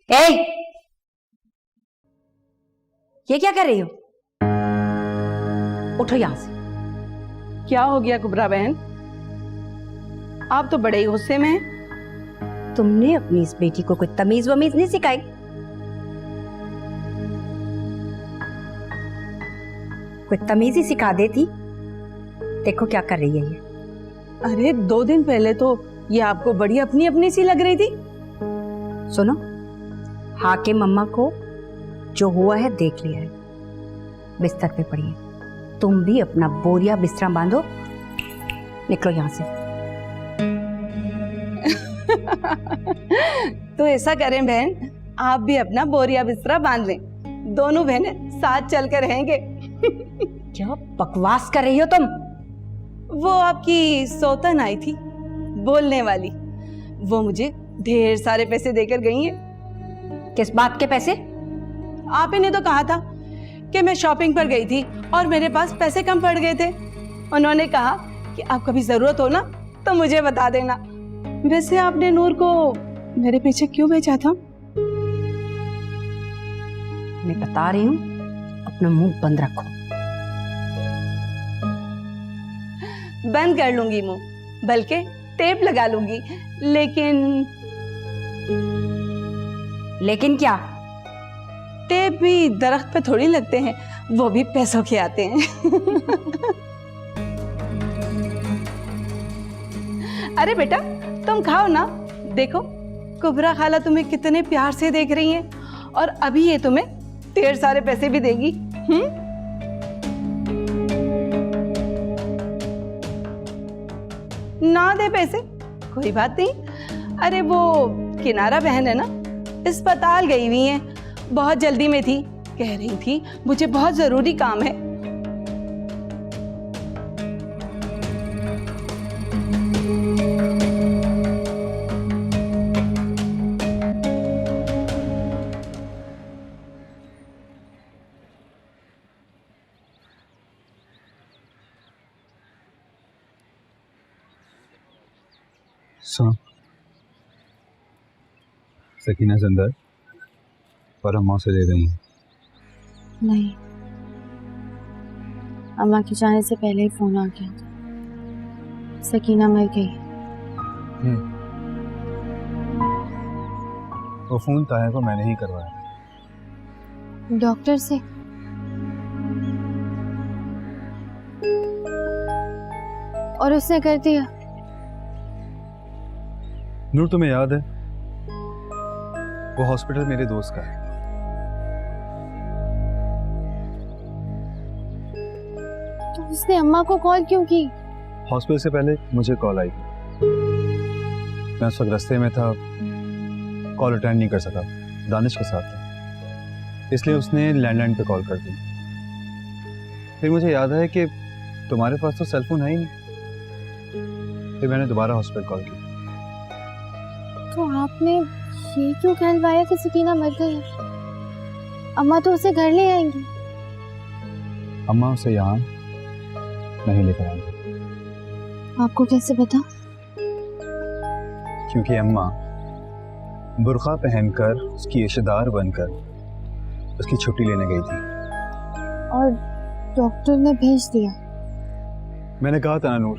ए, ये क्या कर रही हो? उठो यहां से। क्या हो गया कुबरा बहन? आप तो बड़े ही गुस्से में हैं। तुमने अपनी इस बेटी को कोई तमीज वमीज नहीं सिखाई? कोई तमीज ही सिखा देती। देखो क्या कर रही है ये। अरे 2 दिन पहले तो ये आपको बड़ी अपनी अपनी सी लग रही थी। सुनो, हाकिम अम्मा को जो हुआ है देख लिया है। बिस्तर पे पड़ी है। तुम भी अपना बोरिया बिस्तरा बांधो, निकलो यहां से। तो ऐसा करें बहन, आप भी अपना बोरिया बिस्तरा बांध लें, दोनों बहनें साथ चल कर रहेंगे। क्या बकवास कर रही हो तुम? वो आपकी सौतन आई थी बोलने वाली, वो मुझे ढेर सारे पैसे देकर गई है। किस बात के पैसे? आप ही ने तो कहा था कि मैं शॉपिंग पर गई थी और मेरे पास पैसे कम पड़ गए थे। उन्होंने कहा कि आप कभी जरूरत हो ना तो मुझे बता देना। वैसे आपने नूर को मेरे पीछे क्यों भेजा था? मैं बता रही हूँ, अपना मुंह बंद रखो। बंद कर लूंगी मुंह, बल्कि टेप लगा लूंगी। लेकिन क्या? टेप भी दरख्त पे थोड़ी लगते हैं, वो भी पैसों के आते हैं। अरे बेटा तुम खाओ ना, देखो कुबरा खाला तुम्हें कितने प्यार से देख रही हैं और अभी ये तुम्हें ढेर सारे पैसे भी देगी। ना दे पैसे कोई बात नहीं। अरे वो किनारा बहन है ना, अस्पताल गई हुई है, बहुत जल्दी में थी, कह रही थी मुझे बहुत जरूरी काम है। सकीना जिंदा है और अम्मा से ले गई हैं। नहीं, अम्मा के जाने से पहले ही फोन आ गया था, सकीना मर गई। वो फोन ताया को मैंने ही करवाया। डॉक्टर से? और उसने कर दिया? नूर तुम्हें याद है, वो हॉस्पिटल मेरे दोस्त का है। तो उसने अम्मा को कॉल क्यों की? हॉस्पिटल से पहले मुझे कॉल आई थी, मैं उस वक्त रास्ते में था, कॉल अटेंड नहीं कर सका, दानिश के साथ था, इसलिए उसने लैंडलाइन पे कॉल कर दी। फिर मुझे याद है कि तुम्हारे पास तो सेलफोन है ही नहीं, फिर मैंने दोबारा हॉस्पिटल कॉल की। तो आपने ये क्यों कहलवाया कि सकीना मर गई है? अम्मा तो उसे घर ले आएंगी। अम्मा उसे यहाँ नहीं लेकर आएंगी। आपको कैसे पता? क्योंकि अम्मा बुर्का पहनकर उसकी रिश्तेदार बनकर उसकी छुट्टी लेने गई थी। और डॉक्टर ने भेज दिया? मैंने कहा था ना नूर,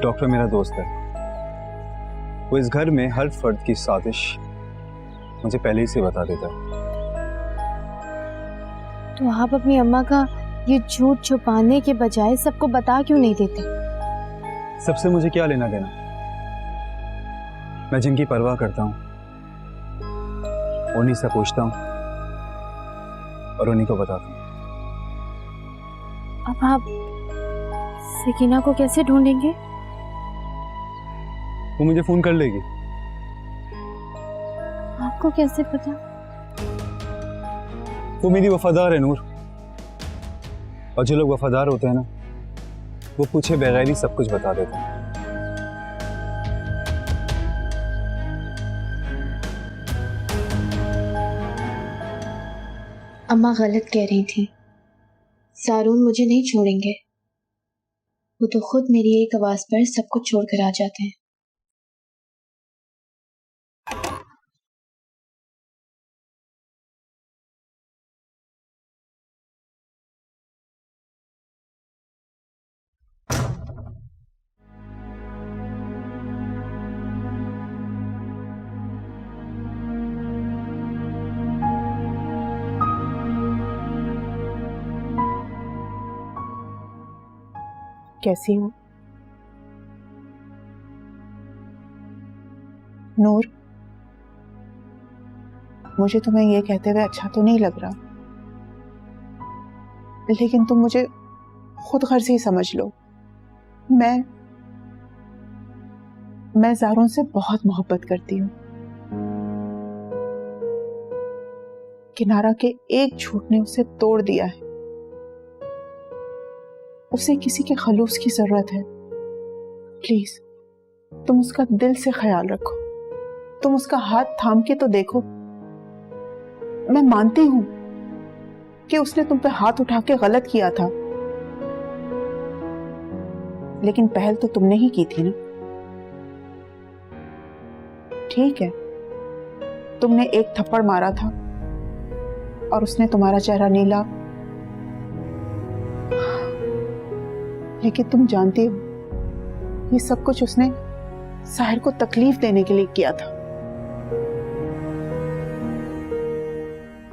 डॉक्टर मेरा दोस्त है, वो इस घर में हर फर्द की साजिश मुझे पहले ही से बता देता। तो आप अपनी अम्मा का ये झूठ छुपाने के बजाय सबको बता क्यों नहीं देते? सबसे मुझे क्या लेना देना, मैं जिनकी परवाह करता हूँ उन्हीं से पूछता हूँ और उन्हीं को बताता हूँ। अब आप सकीना को कैसे ढूंढेंगे? वो मुझे फोन कर लेगी। आपको कैसे पता? वो मेरी वफादार है नूर, और जो लोग वफादार होते हैं ना, वो पूछे बगैर ही सब कुछ बता देते हैं। अम्मा गलत कह रही थी, सारून मुझे नहीं छोड़ेंगे। वो तो खुद मेरी एक आवाज पर सब कुछ छोड़कर आ जाते हैं। कैसी हो? नूर, मुझे तुम्हें ये कहते हुए अच्छा तो नहीं लग रहा, लेकिन तुम मुझे खुद गर्जी समझ लो। मैं ज़ारून से बहुत मोहब्बत करती हूँ। किनारा के एक झूठ ने उसे तोड़ दिया है। उसे किसी के खलूस की जरूरत है। प्लीज तुम उसका दिल से ख्याल रखो, तुम उसका हाथ थाम के तो देखो। मैं मानती हूं कि उसने तुम पे हाथ उठा के गलत किया था, लेकिन पहल तो तुमने ही की थी ना। ठीक है, तुमने एक थप्पड़ मारा था और उसने तुम्हारा चेहरा नीला, लेकिन तुम जानती हो ये सब कुछ उसने साहिर को तकलीफ देने के लिए किया था।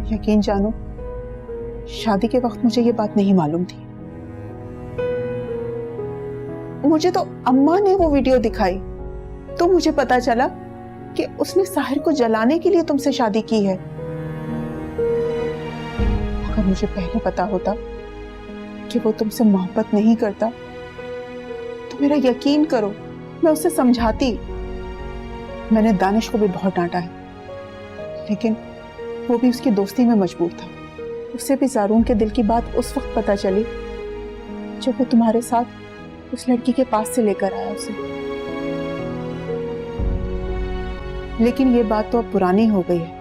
यकीन जानो, शादी के वक्त मुझे ये बात नहीं मालूम थी। मुझे तो अम्मा ने वो वीडियो दिखाई तो मुझे पता चला कि उसने साहिर को जलाने के लिए तुमसे शादी की है। अगर मुझे पहले पता होता कि वो तुमसे मोहब्बत नहीं करता तो मेरा यकीन करो मैं उसे समझाती। मैंने दानिश को भी बहुत डांटा है, लेकिन वो भी उसकी दोस्ती में मजबूर था। उसे भी ज़ारून के दिल की बात उस वक्त पता चली जब वो तुम्हारे साथ उस लड़की के पास से लेकर आया उसे। लेकिन ये बात तो अब पुरानी हो गई है।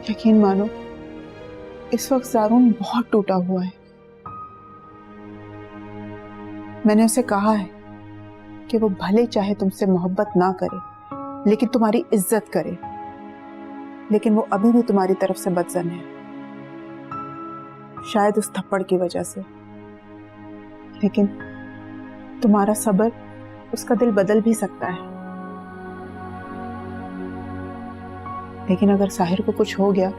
यकीन मानो, इस वक्त ज़ारून बहुत टूटा हुआ है। मैंने उसे कहा है कि वो भले चाहे तुमसे मोहब्बत ना करे, लेकिन तुम्हारी इज्जत करे। लेकिन वो अभी भी तुम्हारी तरफ से बदजन है, शायद उस थप्पड़ की वजह से। लेकिन तुम्हारा सब्र उसका दिल बदल भी सकता है। लेकिन अगर साहिर को कुछ हो गया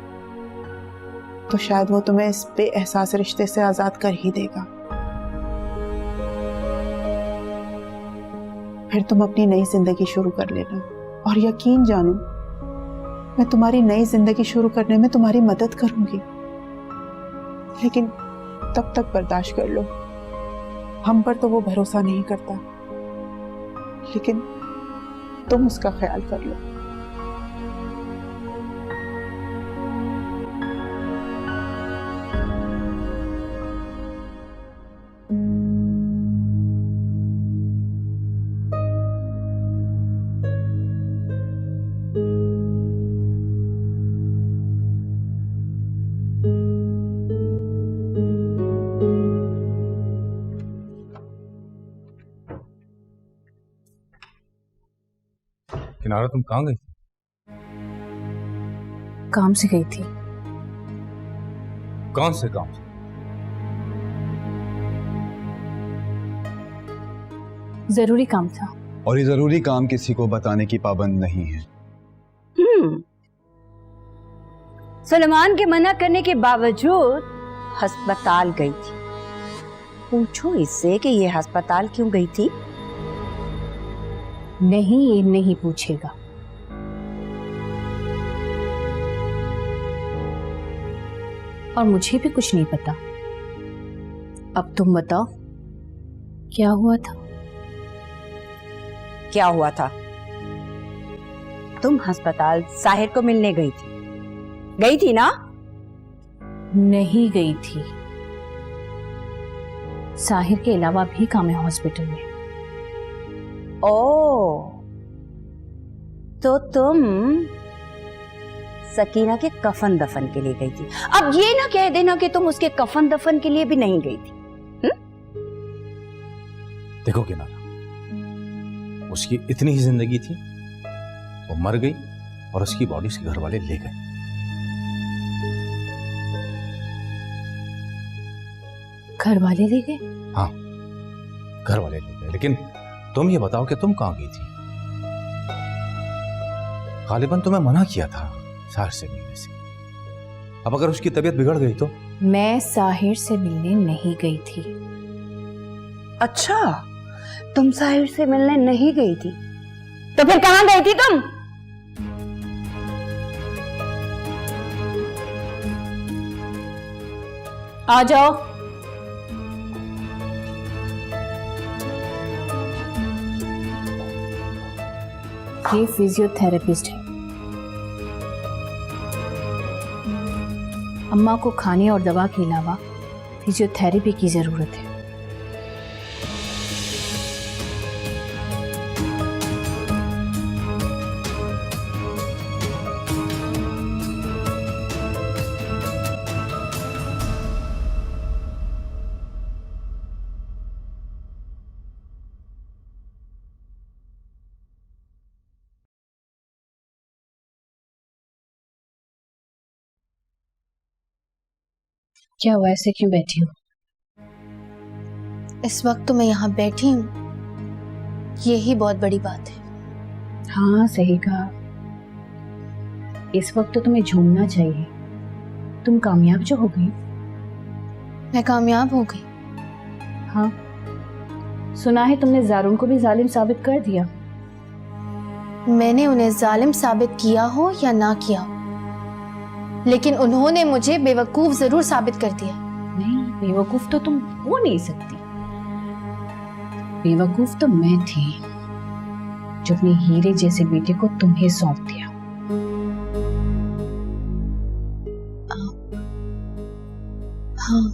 तो शायद वो तुम्हें इस बेएहसास रिश्ते से आजाद कर ही देगा। फिर तुम अपनी नई जिंदगी शुरू कर लेना, और यकीन जानो मैं तुम्हारी नई जिंदगी शुरू करने में तुम्हारी मदद करूंगी। लेकिन तब तक बर्दाश्त कर लो। हम पर तो वो भरोसा नहीं करता, लेकिन तुम उसका ख्याल कर लो। किनारा, तुम कहाँ गई? काम से गई थी। कौन से काम से? जरूरी काम था। और ये जरूरी काम किसी को बताने की पाबंद नहीं है। सलमान के मना करने के बावजूद अस्पताल गई थी। पूछो इससे कि ये अस्पताल क्यों गई थी। नहीं, ये नहीं पूछेगा। और मुझे भी कुछ नहीं पता। अब तुम बताओ, क्या हुआ था? क्या हुआ था? तुम अस्पताल साहिर को मिलने गई थी ना? नहीं गई थी। साहिर के अलावा भी काम है हॉस्पिटल में। ओह, तो तुम सकीना के कफन दफन के लिए गई थी। अब ये ना कह देना कि तुम उसके कफन दफन के लिए भी नहीं गई थी। देखो किनारा, उसकी इतनी ही जिंदगी थी, वो मर गई और उसकी बॉडी उसके घर वाले ले गए। घर वाले ले गए? हाँ, घर वाले ले गए। लेकिन तुम ये बताओ कि तुम कहां गई थी? गालिबन तुम्हें मना किया था साहिर से मिलने से। अब अगर उसकी तबीयत बिगड़ गई तो? मैं साहिर से मिलने नहीं गई थी। अच्छा, तुम साहिर से मिलने नहीं गई थी, तो फिर कहाँ गई थी तुम? आ जाओ। ये फिजियोथेरेपिस्ट है। अम्मा को खाने और दवा के अलावा फिजियोथेरेपी की जरूरत है। क्या हुआ, ऐसे क्यों बैठी हो? इस वक्त तो मैं यहाँ बैठी हूँ, यही बहुत बड़ी बात है। हाँ सही कहा, इस वक्त तो तुम्हें झूमना चाहिए। तुम कामयाब जो हो गई। मैं कामयाब हो गई? हाँ, सुना है तुमने जारून को भी जालिम साबित कर दिया। मैंने उन्हें जालिम साबित किया हो या ना किया हो, लेकिन उन्होंने मुझे बेवकूफ जरूर साबित कर दिया। नहीं, बेवकूफ तो तुम हो नहीं सकती। बेवकूफ तो मैं थी जो अपने हीरे जैसे बेटे को तुम्हें सौंप दिया। हाँ,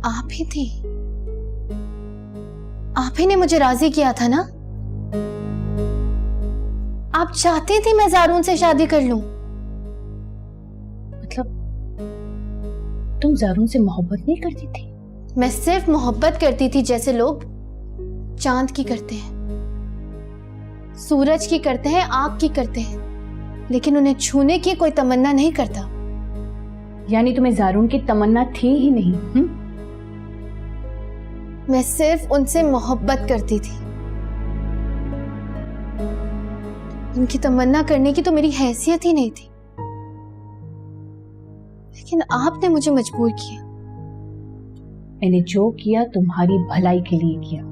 आप ही थी। आप ही ने मुझे राजी किया था ना? आप चाहती थी मैं जारून से शादी कर लूं। मतलब तुम जारून से मोहब्बत नहीं करती थी? मैं सिर्फ मोहब्बत करती थी जैसे लोग चांद की करते हैं, सूरज की करते हैं, आग की करते हैं, लेकिन उन्हें छूने की कोई तमन्ना नहीं करता। यानी तुम्हें जारून की तमन्ना थी ही नहीं? मैं सिर्फ उनसे मोहब्बत करती थी। उनकी तमन्ना करने की तो मेरी हैसियत ही नहीं थी, लेकिन आपने मुझे मजबूर किया। मैंने जो किया तुम्हारी भलाई के लिए किया,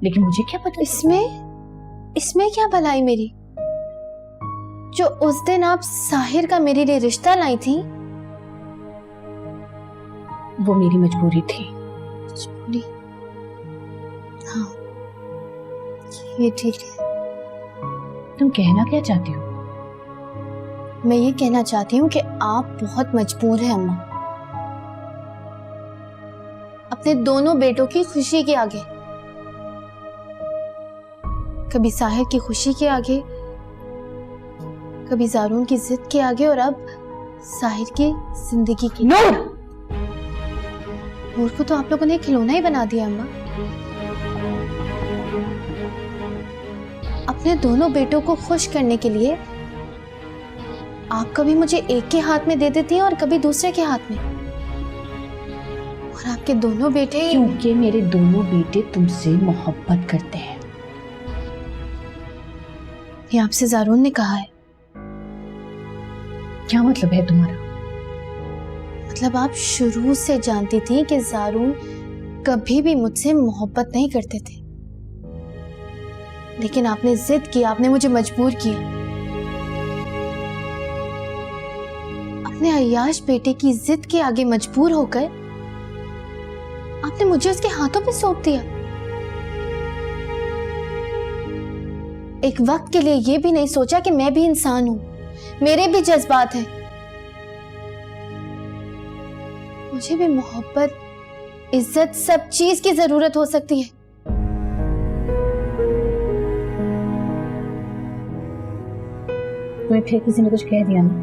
लेकिन मुझे क्या पता। इसमें क्या भलाई मेरी? जो उस दिन आप साहिर का मेरे लिए रिश्ता लाई थी, वो मेरी मजबूरी थी। मजबूरी? हाँ, ये ठीक है। तुम कहना क्या चाहती हो? मैं ये कहना चाहती हूँ कि आप बहुत मजबूर हैं अम्मा, अपने दोनों बेटों की खुशी के आगे। कभी साहिर की खुशी के आगे, कभी जारून की जिद के आगे, और अब साहिर की जिंदगी की। नूर! नूर को तो आप लोगों ने खिलौना ही बना दिया अम्मा। अपने दोनों बेटों को खुश करने के लिए आप कभी मुझे एक के हाथ में दे देती हैं और कभी दूसरे के हाथ में, और आपके दोनों बेटे। क्योंकि मेरे दोनों बेटे तुमसे मोहब्बत करते हैं। ये आपसे जारून ने कहा है। क्या मतलब है तुम्हारा? मतलब आप शुरू से जानती थी कि जारून कभी भी मुझसे मोहब्बत नहीं करते थे, लेकिन आपने जिद की, आपने मुझे मजबूर किया। अपने अय्याश बेटे की जिद के आगे मजबूर होकर आपने मुझे उसके हाथों पे सौंप दिया। एक वक्त के लिए यह भी नहीं सोचा कि मैं भी इंसान हूं, मेरे भी जज्बात हैं, मुझे भी मोहब्बत, इज्जत, सब चीज की जरूरत हो सकती है। तुम्हें फिर किसी ने कुछ कह दिया ना?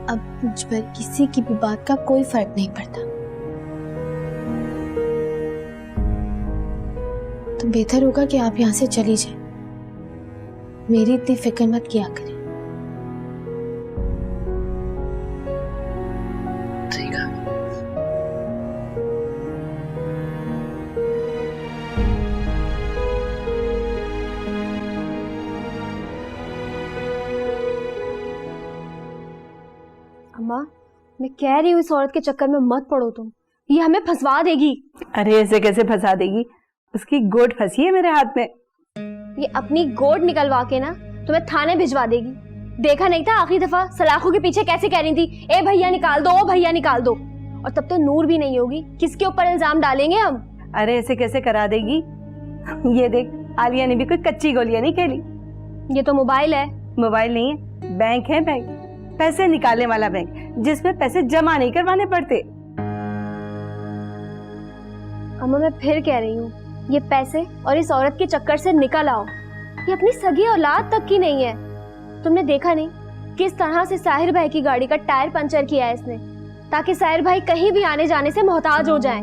अब मुझ पर किसी की भी बात का कोई फर्क नहीं पड़ता, तो बेहतर होगा कि आप यहां से चली जाएं। मेरी इतनी फिक्र मत किया करें। ठीक है। अम्मा, मैं कह रही हूँ इस औरत के चक्कर में मत पड़ो तुम, ये हमें फंसवा देगी। अरे ऐसे कैसे फंसा देगी, उसकी गोद फंसी है मेरे हाथ में। ये अपनी गोद निकलवा के ना तुम्हें थाने भिजवा देगी। देखा नहीं था आखिरी दफा सलाखों के पीछे कैसे कह रही थी, ए भैया निकाल दो, ओ भैया निकाल दो। और तब तो नूर भी नहीं होगी, किसके ऊपर इल्जाम डालेंगे हम? अरे ऐसे कैसे करा देगी, ये देख आलिया ने भी कोई कच्ची गोलियां नहीं खेली। ये तो मोबाइल है। मोबाइल नहीं है, बैंक है, बैंक, पैसे निकालने वाला बैंक, जिसमें पैसे जमा नहीं करवाने पड़ते। अम्मा मैं फिर कह रही हूँ, ये पैसे और इस औरत के चक्कर से निकल आओ। ये अपनी सगी औलाद तक की नहीं है। तुमने देखा नहीं किस तरह से साहिर भाई की गाड़ी का टायर पंचर किया है इसने, ताकि साहिर भाई कहीं भी आने जाने से मोहताज हो जाएं।